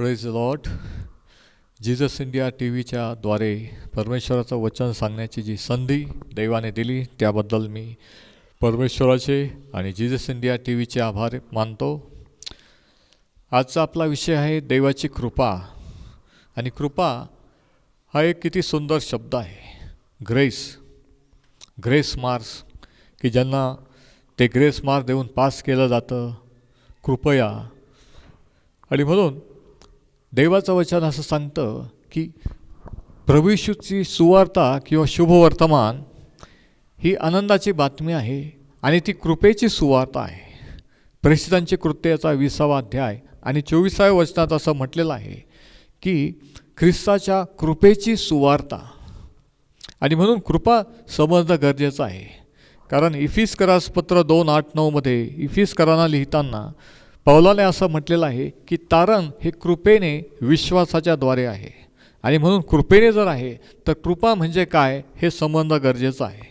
Praise the Lord. Jesus India T व्हीच्या द्वारे परमेश्वराचं वचन सांगण्याची जी संधी दैवाने दिली त्याबद्दल मी परमेश्वराचे आणि जीसस इंडिया टी व्हीचे आभार मानतो. आजचा आपला विषय आहे देवाची कृपा. आणि कृपा हा एक किती सुंदर शब्द आहे. ग्रेस मार्क्स, की ज्यांना ते ग्रेस मार्क देऊन पास केलं जातं, कृपया. आणि म्हणून देवाचं वचन असं सांगतं की प्रभू येशूची सुवार्ता किंवा शुभवर्तमान ही आनंदाची बातमी आहे आणि ती कृपेची सुवार्ता आहे. प्रेषितांची कृत्याचा 20वा अध्याय आणि 24व्या वचनात असं म्हटलेलं आहे की ख्रिस्ताच्या कृपेची सुवार्ता. आणि म्हणून कृपा समजणं गरजेचं आहे. कारण इफिसकरास पत्र 2:8-9 मध्ये इफिसकरांना लिहिताना पौलाने असं म्हटलेलं आहे की तारण हे कृपेने विश्वासाच्या द्वारे आहे. आणि म्हणून कृपेने जर आहे तर कृपा म्हणजे काय हे समजणं गरजेचं आहे.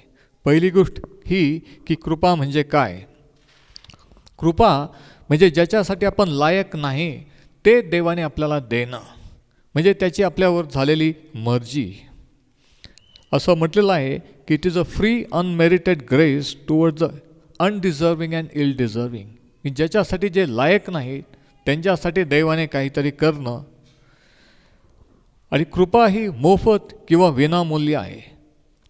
पहिली गोष्ट ही की कृपा म्हणजे काय. कृपा म्हणजे ज्याच्यासाठी आपण लायक नाही ते देवाने आपल्याला देणं, म्हणजे त्याची आपल्यावर झालेली मर्जी. असं म्हटलेलं आहे की it is a free unmerited grace towards the undeserving and ill deserving. की ज्याच्यासाठी जे लायक नाहीत त्यांच्यासाठी देवाने काहीतरी करणं. आणि कृपा ही मोफत किंवा विनामूल्य आहे,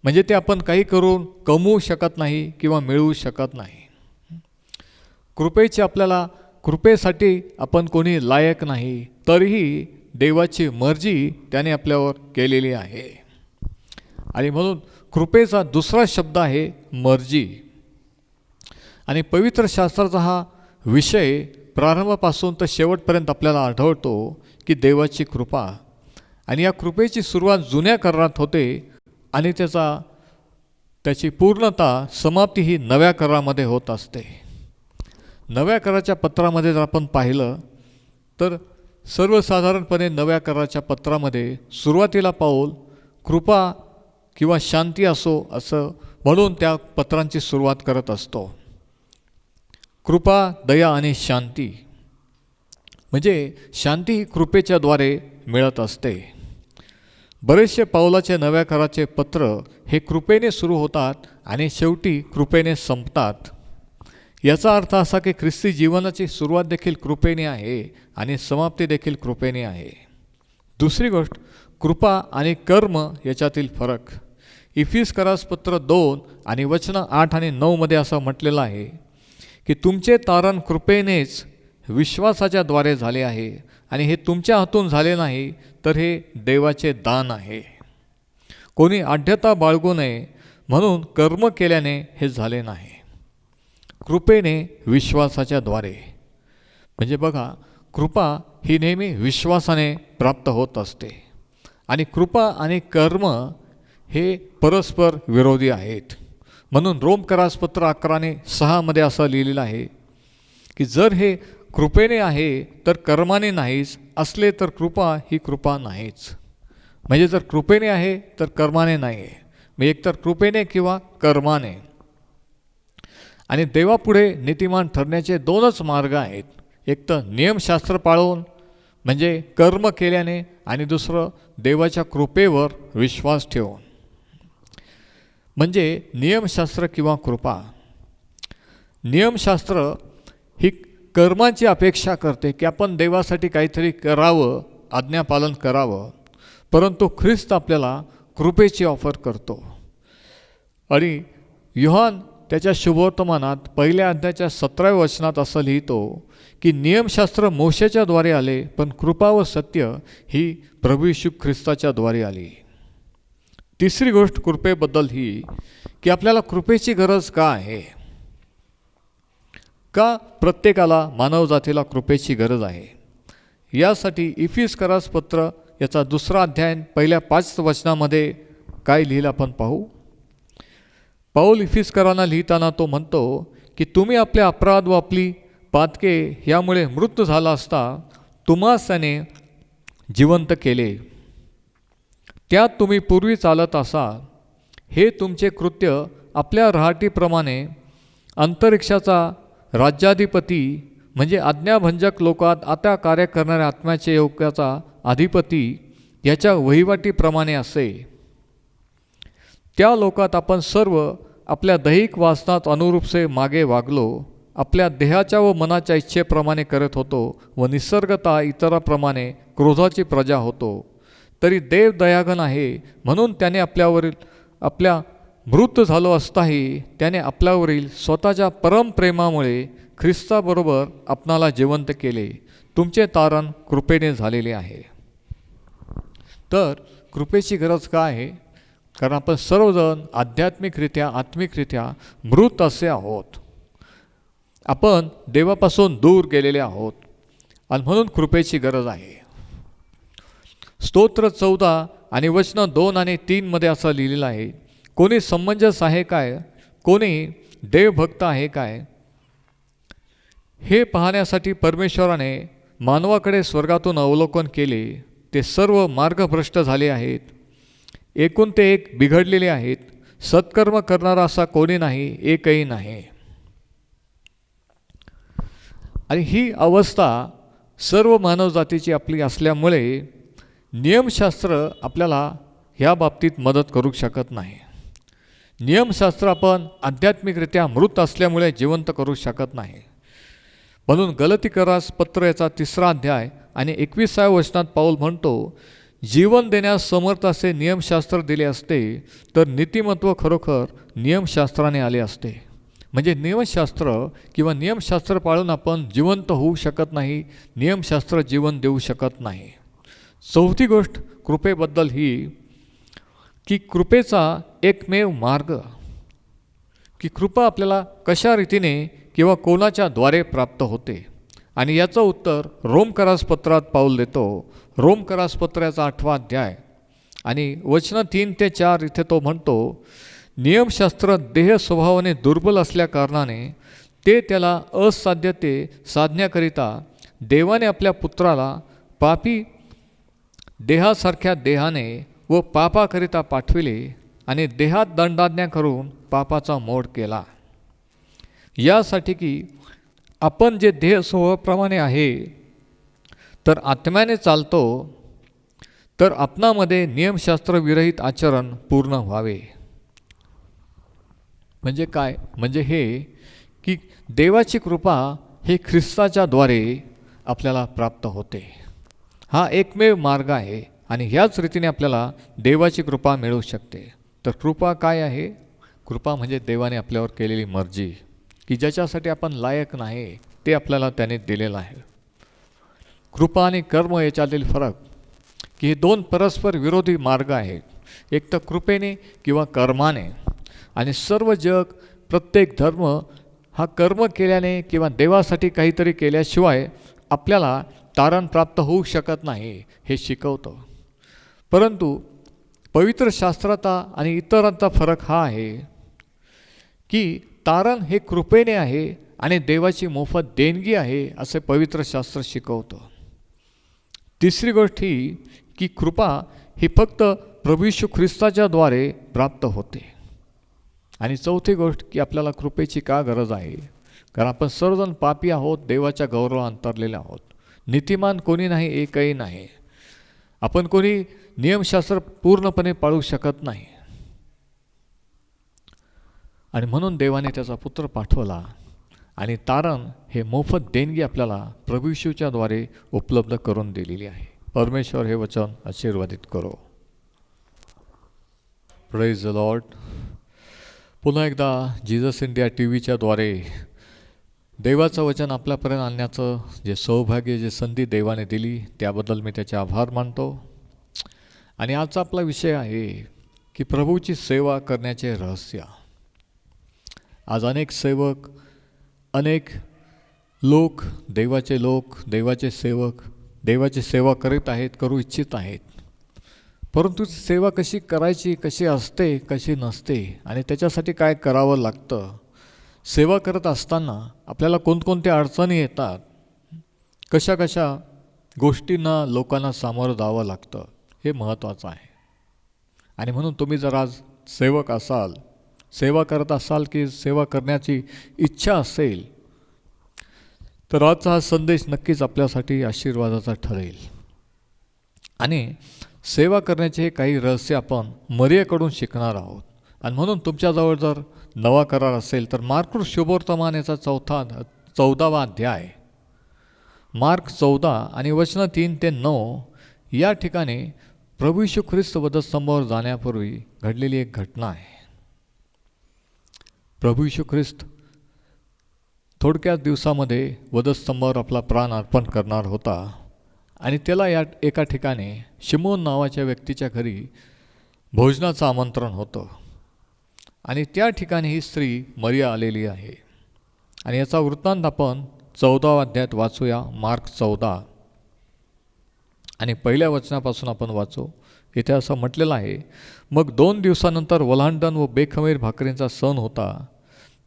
म्हणजे ते आपण काही करून कमवू शकत नाही किंवा मिळवू शकत नाही. कृपेसाठी आपण कोणी लायक नाही, तरीही देवाची मर्जी त्याने आपल्यावर केलेली आहे. आणि म्हणून कृपेचा दुसरा शब्द आहे मर्जी. आणि पवित्र शास्त्राचा हा विषय प्रारंभापासून तर शेवटपर्यंत आपल्याला आढळतो की देवाची कृपा. आणि या कृपेची सुरुवात जुन्या करारात होते आणि त्याची पूर्णता समाप्ती ही नव्या करारामध्ये होत असते. नव्या कराराच्या पत्रामध्ये जर आपण पाहिलं तर सर्वसाधारणपणे नव्या कराराच्या पत्रामध्ये सुरुवातीला पाऊल कृपा किंवा शांती असो असं म्हणून त्या पत्रांची सुरुवात करत असतो. कृपा, दया आणि शांती, म्हणजे शांती ही कृपेच्या द्वारे मिळत असते. बरेचसे पौलाचे नव्या कराराचे पत्र हे कृपेने सुरू होतात आणि शेवटी कृपेने संपतात. याचा अर्थ असा की ख्रिस्ती जीवनाची सुरुवात देखील कृपेने आहे आणि समाप्ती देखील कृपेने आहे. दुसरी गोष्ट, कृपा आणि कर्म याच्यातील फरक. इफिसकरास पत्र 2 आणि वचनं 8 आणि 9 मध्ये असं म्हटलेलं आहे की तुमचे तारण कृपेनेच विश्वासाच्या द्वारे झाले आहे आणि हे तुमच्या हातून झाले नाही तर हे देवाचे दान आहे. कोणी आढ्यता बाळगू नये म्हणून कर्म केल्याने हे झाले नाही. कृपेने विश्वासाच्या द्वारे, म्हणजे बघा कृपा ही नेहमी विश्वासाने प्राप्त होत असते. आणि कृपा आणि कर्म हे परस्पर विरोधी आहेत. म्हणून रोमकरास पत्र 11:6 मध्ये असं लिहिलेलं आहे की जर हे कृपेने आहे तर कर्माने नाहीच, असले तर कृपा ही कृपा नाहीच. म्हणजे जर कृपेने आहे तर कर्माने नाही आहे, म्हणजे एकतर कृपेने किंवा कर्माने. आणि देवापुढे नीतिमान ठरण्याचे 2च मार्ग आहेत. एक तर नियमशास्त्र पाळून म्हणजे कर्म केल्याने, आणि दुसरं देवाच्या कृपेवर विश्वास ठेवून म्हणजे नियमशास्त्र किंवा कृपा. नियमशास्त्र ही कर्माची अपेक्षा करते की आपण देवासाठी काहीतरी करावं, आज्ञापालन करावं. परंतु ख्रिस्त आपल्याला कृपेची ऑफर करतो. आणि योहान त्याच्या शुभवर्तमानात 1 अध्यायाच्या 17व्या वचनात असं लिहितो की नियमशास्त्र मोशेच्या द्वारे आले, पण कृपा व सत्य ही प्रभू येशू ख्रिस्ताच्या द्वारे आली. तिसरी गोष्ट कृपेबद्दल ही की आपल्याला कृपेची गरज का आहे. का प्रत्येकाला मानवजातीला कृपेची गरज आहे. यासाठी इफिसकरास पत्र याचा 2रा अध्याय पहिल्या 5 वचनामध्ये काय लिहिलं आपण पाहू. पौल इफिसकरांना लिहिताना तो म्हणतो की तुम्ही आपले अपराध व आपली पातके यामुळे मृत्यू झाला असता तुम्हास त्याने जिवंत केले. त्यात तुम्ही पूर्वी चालत असा. हे तुमचे कृत्य आपल्या रहाटीप्रमाणे अंतरिक्षाचा राज्याधिपती म्हणजे आज्ञाभंजक लोकात आता कार्य करणाऱ्या आत्म्याचे योगाचा अधिपती याच्या वहिवाटीप्रमाणे असे. त्या लोकात आपण सर्व आपल्या दैहिक वासनात अनुरूपसे मागे वागलो, आपल्या देहाच्या व मनाच्या इच्छेप्रमाणे करत होतो व निसर्गता इतराप्रमाणे क्रोधाची प्रजा होतो. तरी देव दयाघन आहे म्हणून त्याने आपल्या मृत झालो असताही त्याने आपल्यावरील स्वतःच्या परमप्रेमामुळे ख्रिस्ताबरोबर आपणाला जिवंत केले. तुमचे तारण कृपेने झालेले आहे. तर कृपेची गरज काय आहे? कारण आपण सर्वजण आत्मिकरित्या मृत असे आहोत. आपण देवापासून दूर गेलेले आहोत आणि म्हणून कृपेची गरज आहे. स्तोत्र 14 आणि वचन 2 आणि 3 मध्ये असं लिहिलेलं आहे, कोणी समंजस आहे काय, कोणी देवभक्त आहे काय, हे पाहण्यासाठी परमेश्वराने मानवाकडे स्वर्गातून अवलोकन केले. ते सर्व मार्गभ्रष्ट झाले आहेत, एकूण ते एक बिघडलेले आहेत. सत्कर्म करणारा असा कोणी नाही, एकही नाही. आणि ही अवस्था सर्व मानवजातीची आपली असल्यामुळे नियमशास्त्र आपल्याला ह्या बाबतीत मदत करू शकत नाही. नियमशास्त्र आपण आध्यात्मिकरित्या मृत असल्यामुळे जिवंत करू शकत नाही. म्हणून गलतीकरास पत्र याचा 3 अध्याय आणि 21व्या वचनात पाऊल म्हणतो, जीवन देण्यास समर्थ असे नियमशास्त्र दिले असते तर नीतिमत्व खरोखर नियमशास्त्राने आले असते. म्हणजे नियमशास्त्र पाळून आपण जिवंत होऊ शकत नाही, नियमशास्त्र जीवन देऊ शकत नाही. चौथी गोष्ट कृपेबद्दल ही की कृपेचा एकमेव मार्ग, की कृपा आपल्याला कशा रीतीने किंवा कोणाच्या द्वारे प्राप्त होते. आणि याचं उत्तर रोमकरास पत्रात पाऊल देतो. रोमकरास पत्राचा 8वा अध्याय आणि वचन 3 ते 4 इथे तो म्हणतो, नियमशास्त्र देह स्वभावाने दुर्बल असल्या कारणाने ते त्याला असाध्य ते साधण्याकरिता देवाने आपल्या पुत्राला पापी देहासारख्या देहाने व पापाकरिता पाठविले आणि देहात दंडाज्ञा करून पापाचा मोड केला. यासाठी की आपण जे देह स्वभावाप्रमाणे आहे तर आत्म्याने चालतो, तर आपणामध्ये नियमशास्त्र विरहित आचरण पूर्ण व्हावे. म्हणजे काय? म्हणजे हे की देवाची कृपा हे ख्रिस्ताच्या द्वारे आपल्याला प्राप्त होते. हा एकमेव मार्ग आहे आणि ह्याच रीतीने आपल्याला देवाची कृपा मिळू शकते. तर कृपा काय आहे? कृपा म्हणजे देवाने आपल्यावर केलेली मर्जी, की ज्याच्यासाठी आपण लायक नाही ते आपल्याला त्याने दिलेलं आहे. कृपा आणि कर्म याच्यातील फरक, की हे 2 परस्पर विरोधी मार्ग आहेत. एक तर कृपेने किंवा कर्माने. आणि सर्व जग, प्रत्येक धर्म हा कर्म केल्याने किंवा देवासाठी काहीतरी केल्याशिवाय आपल्याला तारण प्राप्त होऊ शकत नाही हे शिकवतं. परंतु पवित्र शास्त्राचा आणि इतरांचा फरक हा आहे की तारण हे कृपेने आहे आणि देवाची मोफत देणगी आहे असे पवित्र शास्त्र शिकवतं. तिसरी गोष्ट ही की कृपा ही फक्त प्रभू येशू ख्रिस्ताच्या द्वारे प्राप्त होते. आणि चौथी गोष्ट की आपल्याला कृपेची का गरज आहे? कारण आपण सर्वजण पापी आहोत, देवाच्या गौरवात अंतरलेले आहोत. नीतिमान कोणी नाही, एकही नाही. आपण कोणी नियमशास्त्र पूर्णपणे पाळू शकत नाही. आणि म्हणून देवाने त्याचा पुत्र पाठवला आणि तारण हे मोफत देणगी आपल्याला प्रभू येशूच्या द्वारे उपलब्ध करून दिलेली आहे. परमेश्वर हे वचन आशीर्वादित करो. Praise the Lord. पुन्हा एकदा जीजस इंडिया TV द्वारे देवाचं वचन आपल्यापर्यंत आणण्याचं जे सौभाग्य, जे संधी देवाने दिली त्याबद्दल मी त्याचे आभार मानतो. आणि आजचा आपला विषय आहे की प्रभूची सेवा करण्याचे रहस्य. आज अनेक सेवक, अनेक लोक, देवाचे सेवक देवाची सेवा करीत आहेत, करू इच्छित आहेत. परंतु सेवा कशी करायची, कशी असते, कशी नसते आणि त्याच्यासाठी काय करावं लागतं. सेवा करत असताना आपल्याला कोणकोणत्या अडचणी येतात, कशा कशा गोष्टींना लोकांना सामोरं जावं लागतं, हे महत्त्वाचं आहे. आणि म्हणून तुम्ही जर आज सेवक असाल, सेवा करत असाल की सेवा करण्याची इच्छा असेल, तर आजचा हा संदेश नक्कीच आपल्यासाठी आशीर्वादाचा ठरेल. आणि सेवा करण्याचे काही रहस्य आपण मरियाकडून शिकणार आहोत. आणि म्हणून तुमच्याजवळ जर नवा करार असेल तर मार्क शुभवर्तमान याचा 14वा अध्याय, मार्क 14 आणि वचनं 3 ते 9 या ठिकाणी प्रभू येशू ख्रिस्त वधस्तंभावर जाण्यापूर्वी घडलेली एक घटना आहे. प्रभू येशू ख्रिस्त थोडक्याच दिवसामध्ये वधस्तंभावर आपला प्राण अर्पण करणार होता आणि त्याला या एका ठिकाणी शिमोन नावाच्या व्यक्तीच्या घरी भोजनाचं आमंत्रण होतं. आणि त्या ठिकाणी ही स्त्री मरिया आलेली आहे. आणि याचा वृत्तांत आपण 14व्या अध्यायात वाचूया, मार्क 14 आणि पहिल्या वचनापासून आपण वाचू. इथे असं म्हटलेलं आहे, मग 2 दिवसानंतर वल्हांडण व बेखमीर भाकरींचा सण होता.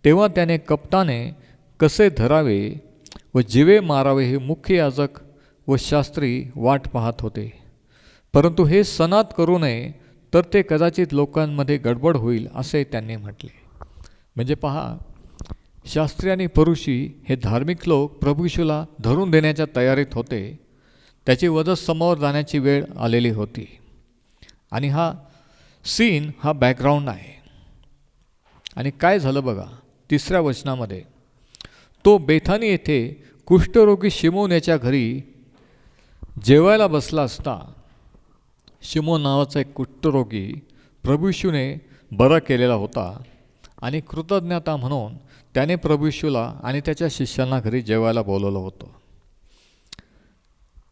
तेव्हा त्याने कपटाने कसे धरावे व जिवे मारावे हे मुख्य याजक व शास्त्री वाट पाहत होते. परंतु हे सणात करू नये, तर ते कदाचित लोकांमध्ये गडबड होईल असे त्यांनी म्हटले. म्हणजे पहा, शास्त्री आणि फरीसी हे धार्मिक लोक प्रभू येशूला धरून देण्याच्या तयारीत होते. त्याची वधस्तंभावर जाण्याची वेळ आलेली होती. आणि हा सीन हा बॅकग्राऊंड आहे. आणि काय झालं बघा, 3ऱ्या वचनामध्ये, तो बेथानी येथे कुष्ठरोगी शिमोन याच्या घरी जेवायला बसला असता. शिमोन नावाचा एक कुष्ठरोगी प्रभू येशूने बरा केलेला होता. आणि कृतज्ञता म्हणून त्याने प्रभू येशूला आणि त्याच्या शिष्यांना घरी जेवायला बोलवलं होतं.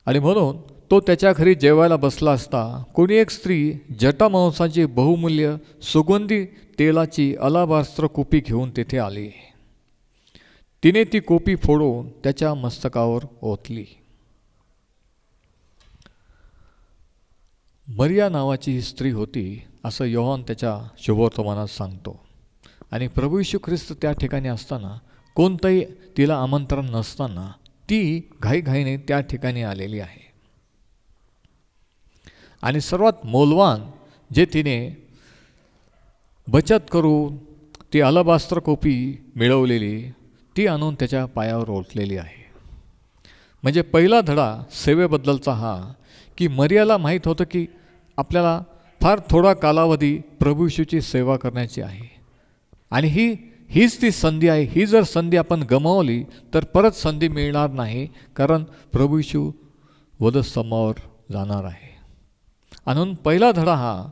आणि म्हणून तो त्याच्या घरी जेवायला बसला असता कोणी एक स्त्री जटामांसाची बहुमूल्य सुगंधी तेलाची अलाबास्त्र कोपी घेऊन तेथे आली. तिने ती कोपी फोडून त्याच्या मस्तकावर ओतली. मरिया नावाची ही स्त्री होती असं योहान त्याच्या शुभवर्तमानात सांगतो. आणि प्रभू येशू ख्रिस्त त्या ठिकाणी असताना, कोणतंही तिला आमंत्रण नसताना ती घाईघाईने त्या ठिकाणी आलेली आहे. आणि सर्वात मौल्यवान जे तिने बचत करून ती अलाबास्त्र कोपी मिळवलेली ती आणून त्याच्या पायावर ओतलेली आहे. म्हणजे पहिला धडा सेवेबद्दलचा हा, की मरियाला माहीत होतं की आपल्याला फार थोडा कालावधी प्रभू येशूची सेवा करण्याची आहे. आणि हीच ती संधी आहे. ही जर संधी आपण गमावली तर परत संधी मिळणार नाही, कारण प्रभू येशू वधस्तंभावर जाणार आहे. म्हणून पहिला धडा हा,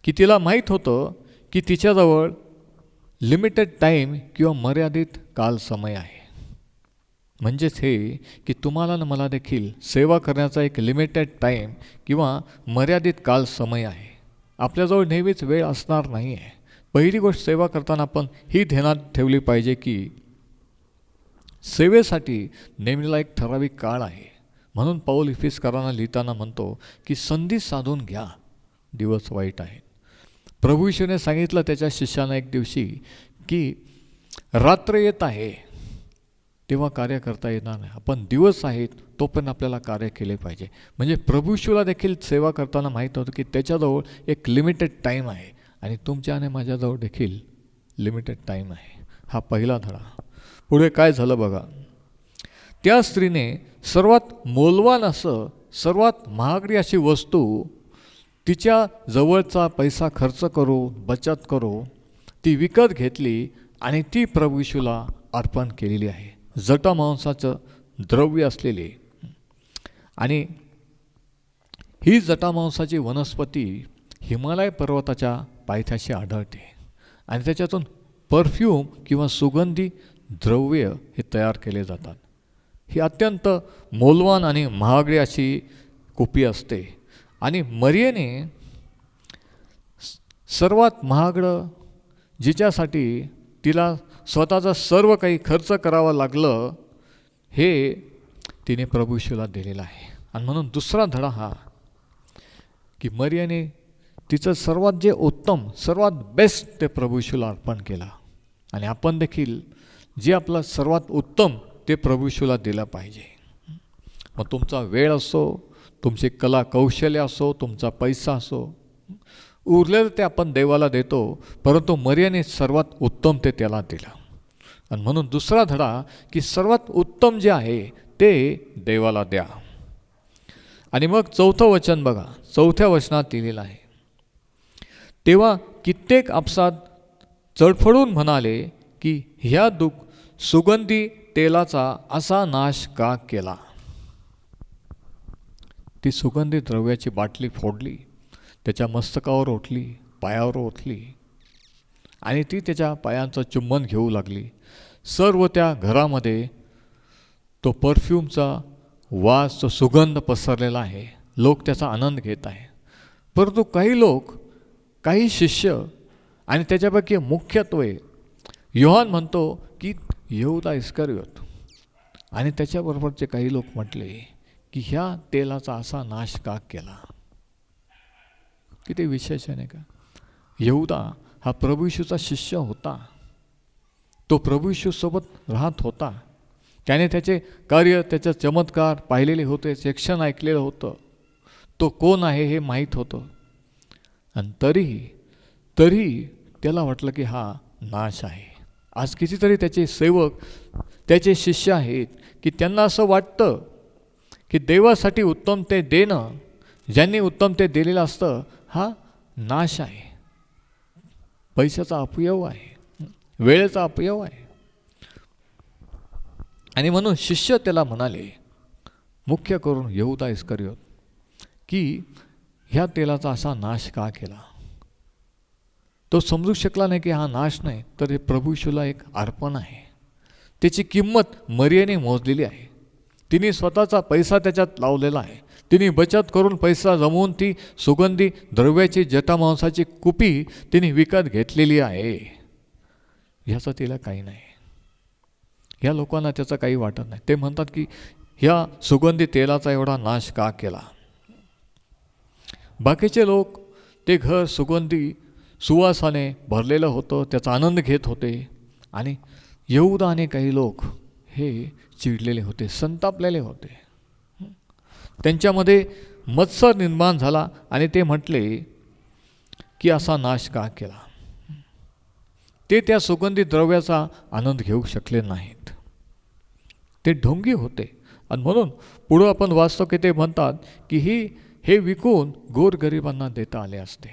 की तिला माहीत होतं की तिच्याजवळ लिमिटेड टाईम किंवा मर्यादित काल समय आहे. म्हणजेच हे की तुम्हाला न मला देखील सेवा करण्याचा एक लिमिटेड टाईम किंवा मर्यादित काल समय आहे. आपल्याजवळ नेहमीच वेळ असणार नाही आहे. पहिली गोष्ट, सेवा करताना आपण ही ध्यानात ठेवली पाहिजे की सेवेसाठी नेमलेला एक ठराविक काळ आहे. म्हणून पौल इफिसकरांना लिहिताना म्हणतो की संधी साधून घ्या, दिवस वाईट आहेत. प्रभू येशूने सांगितलं त्याच्या शिष्यांना एक दिवशी की रात्र येत आहे तेव्हा कार्य करता येणार नाही. आपण दिवस आहेत तोपर्यंत आपल्याला कार्य केले पाहिजे. म्हणजे प्रभू येशूला देखील सेवा करताना माहीत होतं की त्याच्याजवळ एक लिमिटेड टाईम आहे आणि तुमच्या आणि माझ्याजवळ देखील लिमिटेड टाईम आहे. हा पहिला धडा. पुढे काय झालं बघा, त्या स्त्रीने सर्वात मौल्यवान असं, सर्वात महागडी अशी वस्तू तिच्या जवळचा पैसा खर्च करून, बचत करून ती विकत घेतली आणि ती प्रभू येशूला अर्पण केलेली आहे. जटामांसाचं द्रव्य असलेली. आणि ही जटामांसाची वनस्पती हिमालय पर्वताच्या पायथ्याशी आढळते आणि त्याच्यातून परफ्यूम किंवा सुगंधी द्रव्य हे तयार केले जातात. ही अत्यंत मौल्यवान आणि महागडी अशी कोपी असते. आणि मरियेने सर्वात महागडं, जिच्यासाठी तिला स्वतःचं सर्व काही खर्च करावं लागलं, हे तिने प्रभू येशूला दिलेलं आहे. आणि म्हणून दुसरा धडा हा, की मरियाने तिचं सर्वात जे उत्तम, सर्वात बेस्ट ते प्रभू येशूला अर्पण केलं. आणि आपण देखील जे आपलं सर्वात उत्तम ते प्रभू येशूला दिलं पाहिजे. मग तुमचा वेळ असो, तुमची कला कौशल्य असो, तुमचा पैसा असो, उरलेलं ते आपण देवाला देतो. परंतु मरियाने सर्वात उत्तम ते त्याला दिलं. आणि म्हणून दुसरा धडा की सर्वात उत्तम जे आहे ते देवाला द्या. आणि मग चौथं वचन बघा, चौथ्या वचनात लिहिलेलं आहे, तेव्हा कित्येक आपसात चडफडून म्हणाले की ह्या सुगंधी तेलाचा असा नाश का केला. ती सुगंधी द्रव्याची बाटली फोडली, त्याच्या मस्तकावर ओतली, पायावर ओतली आणि ती त्याच्या पायांचं चुंबन घेऊ लागली. सर्व त्या घरामध्ये तो परफ्यूमचा वास, तो सुगंध पसरलेला आहे. लोक त्याचा आनंद घेत आहे. परंतु काही लोक, काही शिष्य आणि त्याच्यापैकी मुख्यत्वे योहान म्हणतो की यहूदा इस्करियोत आणि त्याच्याबरोबरचे काही लोक म्हटले की ह्या तेलाचा असा नाश का केला. किती विशेष आहे नाही का. यहूदा हा प्रभू येशूचा शिष्य होता. तो प्रभू येशूसोबत राहत होता. त्याने त्याचे कार्य, त्याचे चमत्कार पाहिलेले होते, शिक्षण ऐकलेलं होतं. तो कोण आहे हे माहीत होतं. आणि तरीही त्याला वाटलं की हा नाश आहे. आज कितीतरी त्याचे सेवक, त्याचे शिष्य आहेत की त्यांना असं वाटतं की देवासाठी उत्तम ते देणं, ज्यांनी उत्तम ते दिलेलं असतं, हा नाश आहे, पैशाचा अपयोग आहे, वेळेचा अपयोग आहे. आणि म्हणून शिष्य त्याला म्हणाले, मुख्य करून यहूदा इस्करियोत, की ह्या तेलाचा असा नाश का केला. तो समजू शकला नाही की हा नाश नाही, तर हे प्रभू येशूला एक अर्पण आहे. त्याची किंमत मर्यादेने मोजलेली आहे. तिने स्वतःचा पैसा त्याच्यात लावलेला आहे. तिने बचत करून पैसा जमवून ती सुगंधी द्रव्याची जटामांसाची कुपी तिने विकत घेतलेली आहे. ह्याचं तिला काही नाही. ह्या लोकांना त्याचं काही वाटत नाही. ते म्हणतात की ह्या सुगंधी तेलाचा एवढा नाश का केला. बाकीचे लोक, ते घर सुगंधी सुवासाने भरलेलं होतं, त्याचा आनंद घेत होते. आणि यहूदा आणि काही लोक हे चिडलेले होते, संतापलेले होते. त्यांच्यामध्ये मत्सर निर्माण झाला आणि ते म्हटले की असा नाश का केला. ते त्या सुगंधी द्रव्याचा आनंद घेऊ शकले नाहीत. ते ढोंगी होते. आणि म्हणून पुढं आपण वाचतो की ते म्हणतात की हे विकून गोरगरिबांना देता आले असते.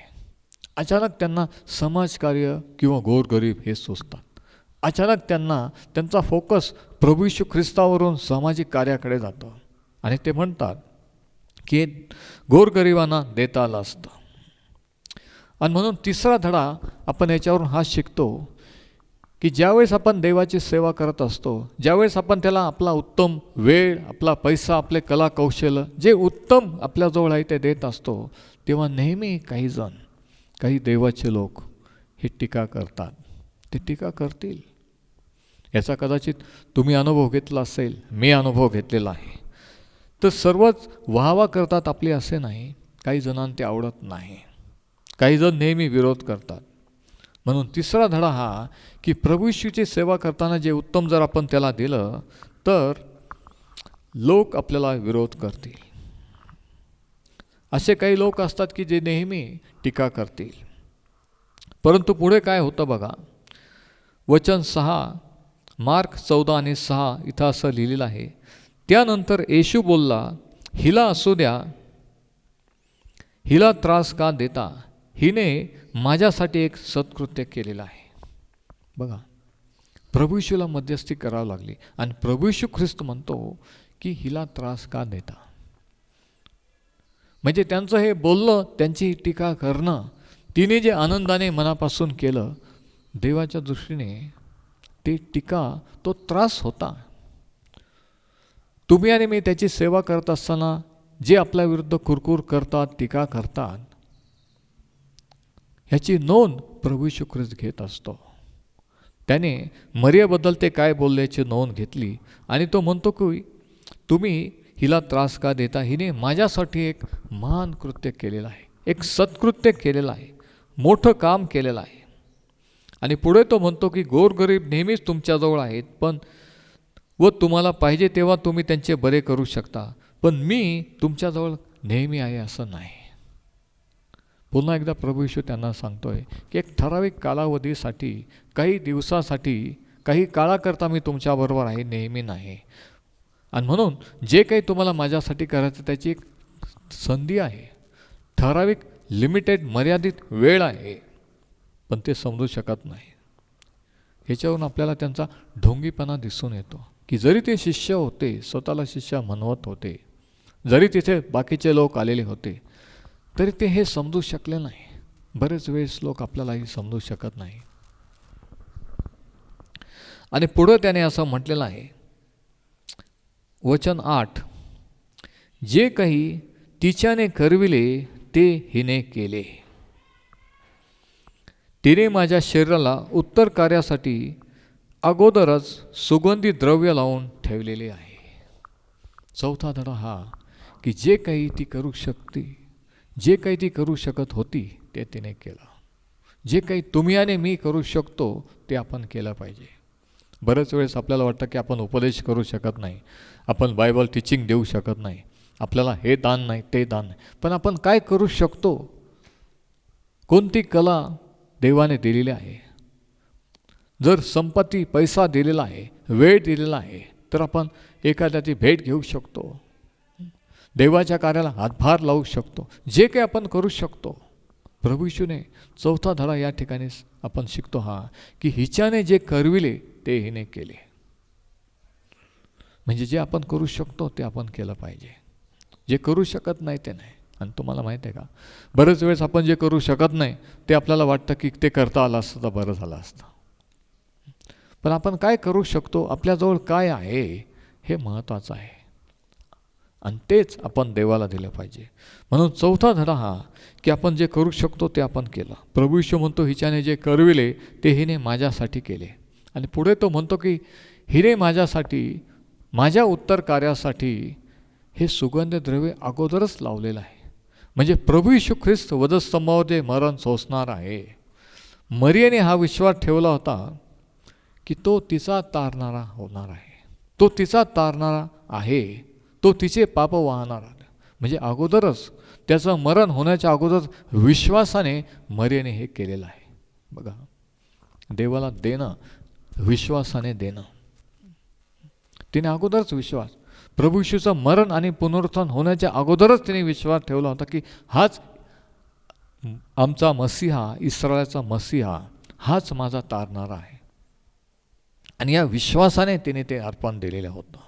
अचानक त्यांना समाजकार्य किंवा गोरगरीब हे सुचतात. अचानक त्यांचा फोकस प्रभू येशू ख्रिस्तावरून सामाजिक कार्याकडे जातं आणि ते म्हणतात की गोरगरिबांना देता आलं असतं. आणि म्हणून तिसरा धडा आपण याच्यावरून हा शिकतो की ज्यावेळेस आपण देवाची सेवा करत असतो, ज्यावेळेस आपण त्याला आपला उत्तम वेळ, आपला पैसा, आपले कला कौशल्य जे उत्तम आपल्याजवळ आहे ते देत असतो, तेव्हा नेहमी काही देवाचे लोक हे टीका करतात. ते टीका करतील. याचा कदाचित तुम्ही अनुभव घेतला असेल, मी अनुभव घेतलेला आहे. तर सर्वच वाहवा करतात आपली असे नाही. काही जणांना ते आवडत नाही. काही जण नेहमी विरोध करतात. म्हणून तिसरा धडा हा की प्रभू येशूची सेवा करताना जे उत्तम जर आपण त्याला दिलं तर लोक आपल्याला विरोध करतील. असे काही लोक असतात की जे नेहमी टीका करतील. परंतु पुढे काय होतं बघा, वचन 6, मार्क 14 आणि 6 इथं असं लिहिलेलं आहे, त्यानंतर येशू बोलला, हिला असू द्या, हिला त्रास का देता, हिने माझ्यासाठी एक सत्कृत्य केलेलं आहे. बघा, प्रभू येशूला मध्यस्थी करावी लागली आणि प्रभू येशू ख्रिस्त म्हणतो की हिला त्रास का देता. म्हणजे त्यांचं हे बोलणं, त्यांची टीका करणं, तिने जे आनंदाने मनापासून केलं, देवाच्या दृष्टीने ते टीका, तो त्रास होता. तुम्ही आणि मी त्याची सेवा करत असताना जे आपल्या विरुद्ध कुरकुर करतात, टीका करतात, ह्याची नोंद प्रभू येशू ख्रिस्त घेत असतो. त्याने मरियाबद्दल ते काय बोलल्याची नोंद घेतली आणि तो म्हणतो की तुम्ही हिला त्रास का देता, हिने माझ्यासाठी एक महान कृत्य केलेलं आहे, एक सत्कृत्य केलेलं आहे, मोठं काम केलेलं आहे. आणि पुढे तो म्हणतो की गोरगरीब नेहमीच तुमच्याजवळ आहेत, पण व तुम्हाला पाहिजे तेव्हा तुम्ही त्यांचे बरे करू शकता, पण मी तुमच्याजवळ नेहमी आहे असं नाही. पुन्हा एकदा प्रभू येशू त्यांना सांगतोय की एक ठराविक कालावधीसाठी, काही दिवसासाठी, काही काळाकरता मी तुमच्याबरोबर आहे, नेहमी नाही. आणि म्हणून जे काही तुम्हाला माझ्यासाठी करायचं त्याची एक संधी आहे, ठराविक लिमिटेड मर्यादित वेळ आहे, पण ते समजू शकत नाही. ह्याच्यावरून आपल्याला त्यांचा ढोंगीपणा दिसून येतो की जरी ते शिष्य होते, स्वतःला शिष्य म्हणवत होते, जरी तिथे बाकीचे लोक आलेले होते, तरी ते हे समजू शकले नाही. बरेच वेळेस लोक आपल्यालाही समजू शकत नाही. आणि पुढं त्याने असं म्हटलेलं आहे, वचन 8, जे काही तिच्याने करविले ते हिने केले. तिने माझ्या शरीराला उत्तर कार्यासाठी अगोदरच सुगंधी द्रव्य लावून ठेवलेले आहे. चौथा धडा हा की जे काही ती करू शकते, जे काही ती करू शकत होती ते तिने केलं. जे काही तुम्ही आणि मी करू शकतो ते आपण केलं पाहिजे. बरेच वेळेस आपल्याला वाटतं की आपण उपदेश करू शकत नाही, आपण बायबल टीचिंग देऊ शकत नाही, आपल्याला हे दान नाही, ते दान नाही. पण आपण काय करू शकतो? कोणती कला देवाने दिलेली आहे? जर संपत्ती, पैसा दिलेला आहे, वेळ दिलेला आहे, तर आपण एखाद्याची भेट घेऊ शकतो, देवाच्या कार्याला हातभार लावू शकतो. जे काही आपण करू शकतो. प्रभू येशूने चौथा धडा या ठिकाणी आपण शिकतो हा की हिच्याने जे करविले ते हिने केले. म्हणजे जे आपण करू शकतो ते आपण केलं पाहिजे, जे करू शकत नाही ते नाही. आणि तुम्हाला माहीत आहे का, बरेच वेळेस आपण जे करू शकत नाही ते आपल्याला वाटतं की ते करता आलं असतं तर बरं झालं असतं. पण आपण काय करू शकतो, आपल्याजवळ काय आहे हे महत्त्वाचं आहे, आणि तेच आपण देवाला दिलं पाहिजे. म्हणून चौथा धडा हा की आपण जे करू शकतो ते आपण केलं. प्रभू येशू म्हणतो हिच्याने जे करविले ते हिने माझ्यासाठी केले. आणि पुढे तो म्हणतो की हिने माझ्यासाठी, माझ्या उत्तर कार्यासाठी हे सुगंध द्रव्य अगोदरच लावलेलं आहे. म्हणजे प्रभू येशू ख्रिस्त वधस्तंभावर जे मरण सोसणार आहे, मरियेने हा विश्वास ठेवला होता की तो तिचा तारणारा होणार आहे, तो तिचा तारणारा आहे, तो तिचे पाप वाहणार आहे. म्हणजे अगोदरच त्याचं मरण होण्याच्या अगोदर विश्वासाने मरियेने हे केलेलं आहे. बघा, देवाला देणं विश्वासाने देणं. तिने अगोदरच विश्वास, प्रभू येशूचं मरण आणि पुनरुत्थान होण्याच्या अगोदरच तिने विश्वास ठेवला होता की हाच आमचा मसीहा, इस्रायलचा मसीहा, हाच माझा तारणारा आहे. आणि या विश्वासाने तिने ते अर्पण दिलेलं होतं.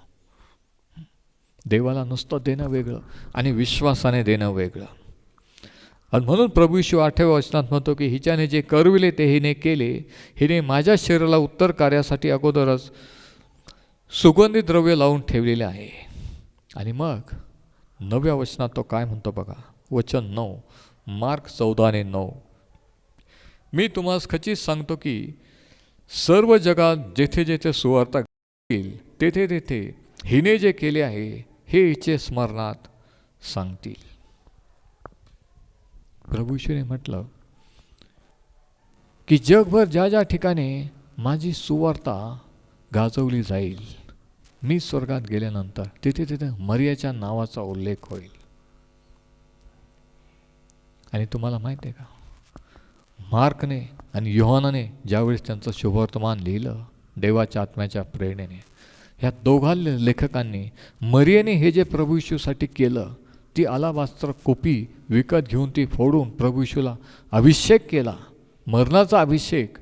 देवाला नुसतं देणं वेगळं आणि विश्वासाने देणं वेगळं. आणि म्हणून प्रभू येशू 8व्या वचनात म्हणतो की हिच्याने जे करविले ते हिने केले. हिने माझ्या शरीराला उत्तर कार्यासाठी अगोदरच सुगंधी द्रव्य लावून ठेवलेले आहे. आणि मग 9व्या वचनात तो काय म्हणतो बघा, वचन 9, मार्क 14:9, मी तुम्हास खचित सांगतो की सर्व जगात जेथे जेथे सुवार्ता येईल तेथे तेथे हिने जे केले आहे हे हिचे स्मरणात सांगतील. प्रभू येशूने म्हटलं की जगभर ज्या ज्या ठिकाणी माझी सुवार्ता गाजवली जाईल, मी स्वर्गात गेल्यानंतर तिथे तिथे मरियाच्या नावाचा उल्लेख होईल. आणि तुम्हाला माहिती आहे का, मार्कने आणि योहानाने ज्यावेळेस त्यांचं शुभवर्तमान लिहिलं देवाच्या आत्म्याच्या प्रेरणेने, ह्या दोघा लेखकांनी मरियेने हे जे प्रभू येशूसाठी केलं, ती अलाबास्त्र कोपी विकत घेऊन ती फोडून प्रभू येशूला अभिषेक केला, मरणाचा अभिषेक,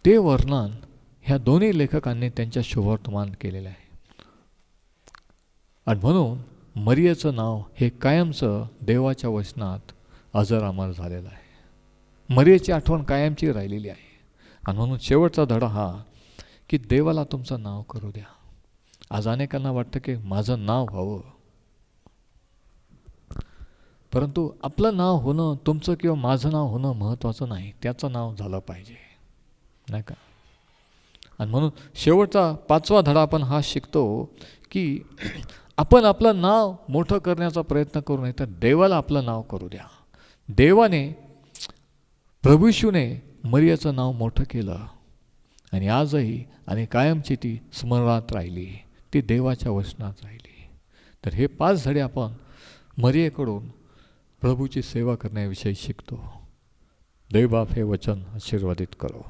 ते वर्णन ह्या दोन्ही लेखकांनी त्यांच्या शुभवर्तमान केलेलं आहे. आणि म्हणून मरियेचं नाव हे कायमचं देवाच्या वचनात अजर अमर झालेलं आहे. मरियेची आठवण कायमची राहिलेली आहे. आणि म्हणून शेवटचा धडा हा की देवाला तुमचं नाव करू द्या. आज अनेकांना वाटतं की माझं नाव व्हावं, परंतु आपलं नाव होणं, तुमचं किंवा माझं नाव होणं महत्त्वाचं नाही, त्याचं नाव झालं पाहिजे, नाही का. आणि म्हणून शेवटचा 5वा धडा आपण हा शिकतो की आपण आपलं नाव मोठं करण्याचा प्रयत्न करू नये, तर देवाला आपलं नाव करू द्या. देवाने, प्रभू येशूने मरियाचं नाव मोठं केलं आणि आजही आणि कायमची ती स्मरणात राहिली, ती देवाच्या वचनात राहिली. तर हे 5 धडे आपण मरियेकडून प्रभूची सेवा करण्याविषयी शिकतो. देवबाप हे वचन आशीर्वादित करो.